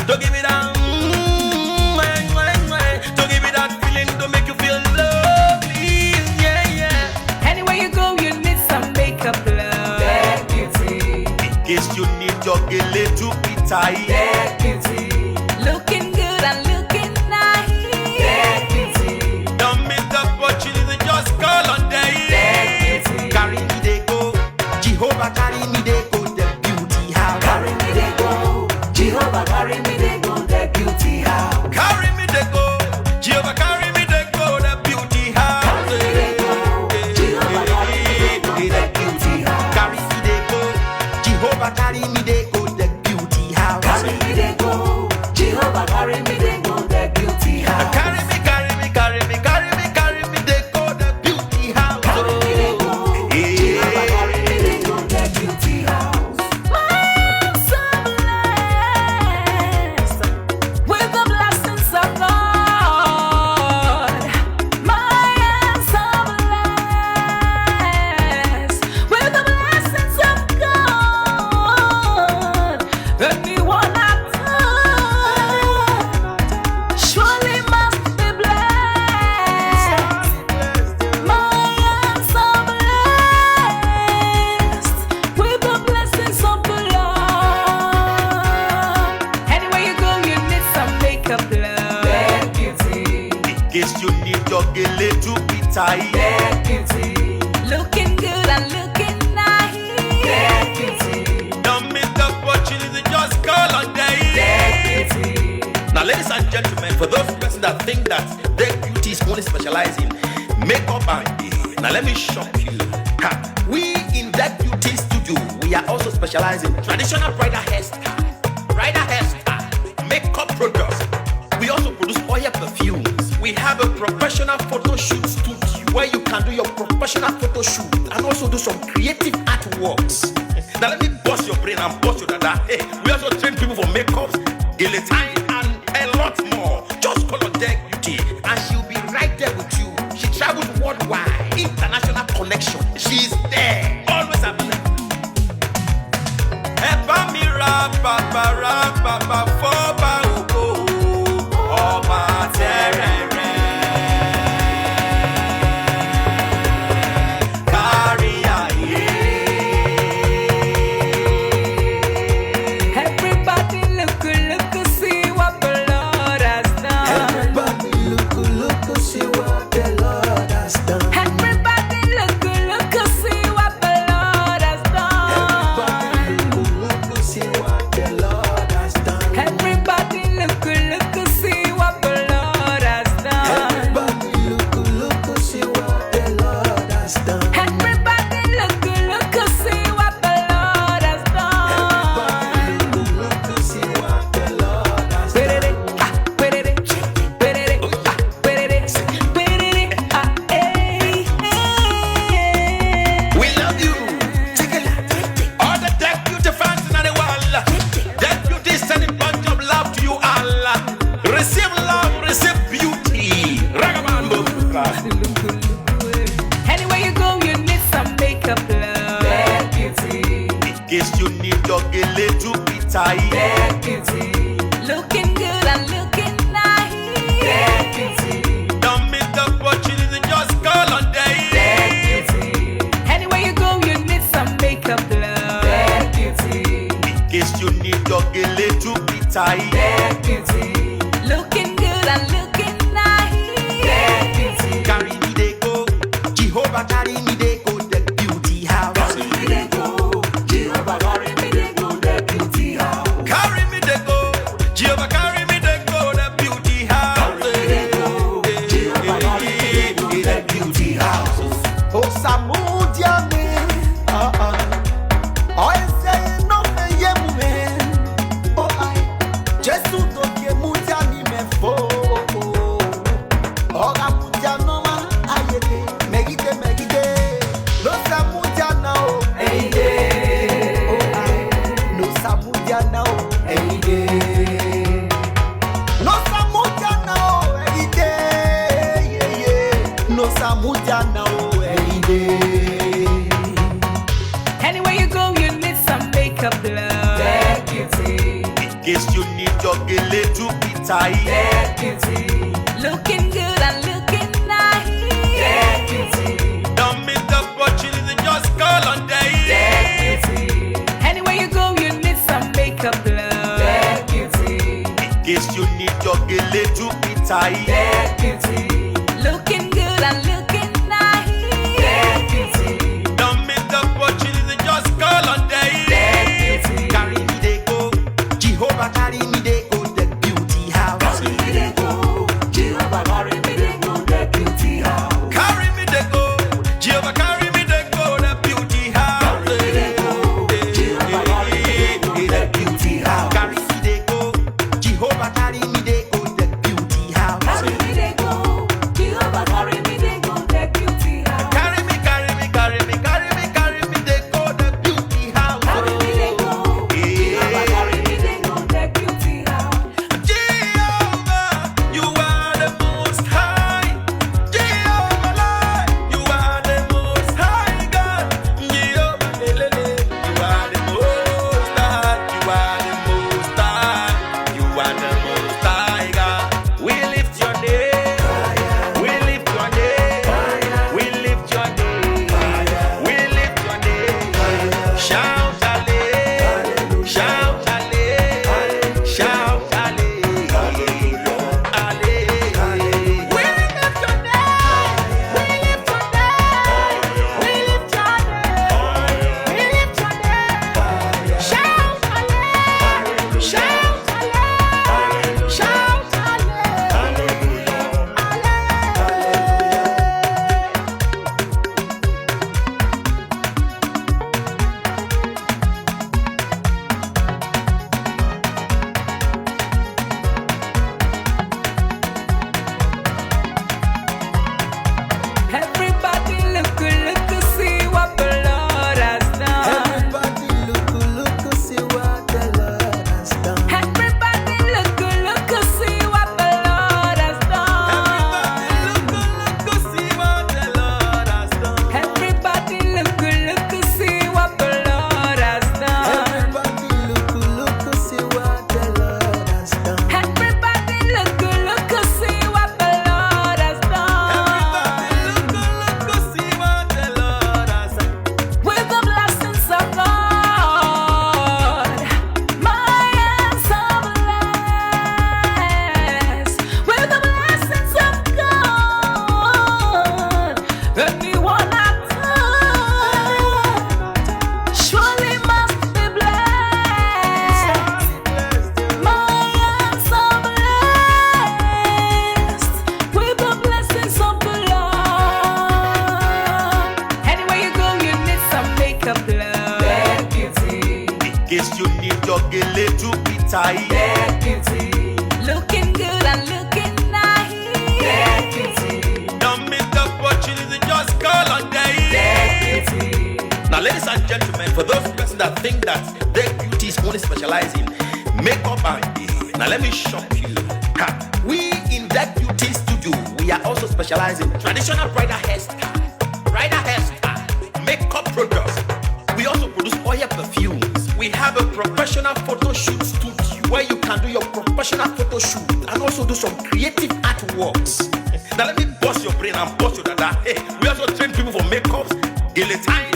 To give it that, to give it that feeling to make you feel lovely, yeah, yeah. Anywhere you go, you need some makeup, love. That beauty. In case you need your gele to be tight. That beauty. Looking good and looking nice. That beauty. Don't miss the opportunity, just call on day. That beauty. Carry me they go, Jehovah carry me they go, the beauty house. Carry me they go, Jehovah carry me they go, the beauty house. Carry me they go, Jehovah carry me they go, the beauty house. Carry me they go, Jehovah carry me they go, the beauty house. Carry me they go, Jehovah carry me they go, the beauty house. Carry me they go, Jehovah carry me they go, the beauty house. Carry me, carry me, carry me, carry me, carry me they go, the beauty house. Carry me they go, Jehovah carry me they go, the beauty house. I'm so blessed with the blessings of God. I am so blessed with the blessings of God. Anyone I touch surely must be blessed. I am so blessed with the blessings of the Lord. Anywhere you go, you need some makeup, love. That beauty. In case you need your gele to be tight. That beauty. Looking good and looking nice. That beauty. Don't miss the opportunity, just call on day. That beauty. Now, ladies and gentlemen, for those persons that think that their beauty is only specialized in makeup and hair, now let me shock you. Ha. We in that beauty studio, we are also specialized in traditional bridal hairstyle, makeup products. We also produce oil perfumes. We have a professional photo shoot studio where you can do your professional photo shoot and also do some creative artworks. Now let me bust your brain and bust your dada. Hey, we also train people for makeups, gele time, and a lot more. Just call on Deck Beauty and she'll be right there with you. She travels worldwide, international connection. She's there, always available. Epa mi rapa foba ugo, oba terere. Carry aye. Everybody look, see what the Lord has done. Everybody look, see what the Lord has done. Everybody look, see what the Lord has done. Look, see what the Lord has done. Everybody look, see what the Lord has done. Everybody look, see what the Lord has done. Everybody look, see what the Lord has done. Look, see what the Lord has done. We love you. All the Deck Beauty fans in the world. Deck Beauty is sending bunch of love to you all. Receive love, receive beauty. Ragabambo. Anywhere you go, you need some makeup, love. That beauty. In case you need your gele to be tight. That beauty. Looking good and looking nice. That beauty. Don't miss the opportunity, just call on day. That beauty. Anywhere you go, you need some makeup, love. That beauty. In case you need your gele to be tight. That beauty. Looking good and looking nice. That beauty. Carry me they go, Jehovah carry me they go, the beauty house. Carry me they go, Jehovah carry me they go, the beauty house. Carry me they go, Jehovah carry me they go, the beauty house. Carry me they go, Jehovah carry me they go, the beauty house. Oh, Samudia me, oh, I say no me yemu me, oh I, Jesu do ke mudia ni me fo, oh mudia no ma ayete, megide, no Samudia now, Any day, oh I, no Samudia now, any day. no Samudia now, any day, no Samudia now, any day. Anywhere you go, you need some makeup, love. That beauty. In case you need your gele to be tight. Get beauty. Looking good and looking nice. Get beauty. Don't miss the opportunity, just call on day. Get beauty. Anywhere you go, you need some makeup love. Get beauty. In case you need your gele to be tight. Get beauty. Looking good and looking nice. Get beauty. Don't miss the opportunity, just call on day. Get beauty. Carry me they go, Jehovah carry me they go, the beauty house. Carry me they go, Jehovah carry me they go, the beauty house. Carry me they go, Jehovah carry me they go, the beauty house. Carry me they go, Jehovah carry me they go, the beauty house. Carry me they go, Jehovah carry me they go, the beauty house. Carry me they go, Jehovah carry me they go, the beauty house. Carry me, carry me, carry me, carry me, carry me they go, the beauty house. Carry me they go, Jehovah carry me they go, the beauty house. Jehovah, you are the most high. Jehovah, Lord, you are the most high God. Jehovah, you are the most high. You are the most high. You are the most high God. We lift your name. We lift your name. We lift your name. We lift your name. Shout hallelujah. Shout hallelujah. Shout hallelujah. Hallelujah. We lift your name, we lift your name, we lift your name, we lift your name. Shout hallelujah, shout hallelujah, shout hallelujah, Everybody look, see what the Lord has done. Everybody look, see what the Lord has done. Everybody look, see what the Lord has done. Look, see what the Lord has done. Everybody look, see what the Lord has done. Everybody look, see what the Lord has done. Everybody look, see what the Lord has done. Everybody look, see what the Lord has done. With the blessings of God, my hands are blessed. With the blessings of God, anyone I touch surely must be blessed. My hands are blessed with the blessings of the Lord. Anywhere you go, you need some makeup love. Get beauty. In case you need your gele to be tight. Get beauty. Looking good and looking nice. Get beauty. Don't miss the opportunity, just call on day. Get beauty. Now, ladies and gentlemen, for those persons that think that their beauty is only specialized in makeup and hair, now let me shock you. Ha. We in that beauty studio, we are also specialized in traditional bridal hairstyle, makeup products. We also produce oil perfumes. We have a professional photo shoot studio where you can do your professional photo shoot and also do some creative artworks. Now let me bust your brain and bust your dada. Hey, we also train people for makeups, gele time,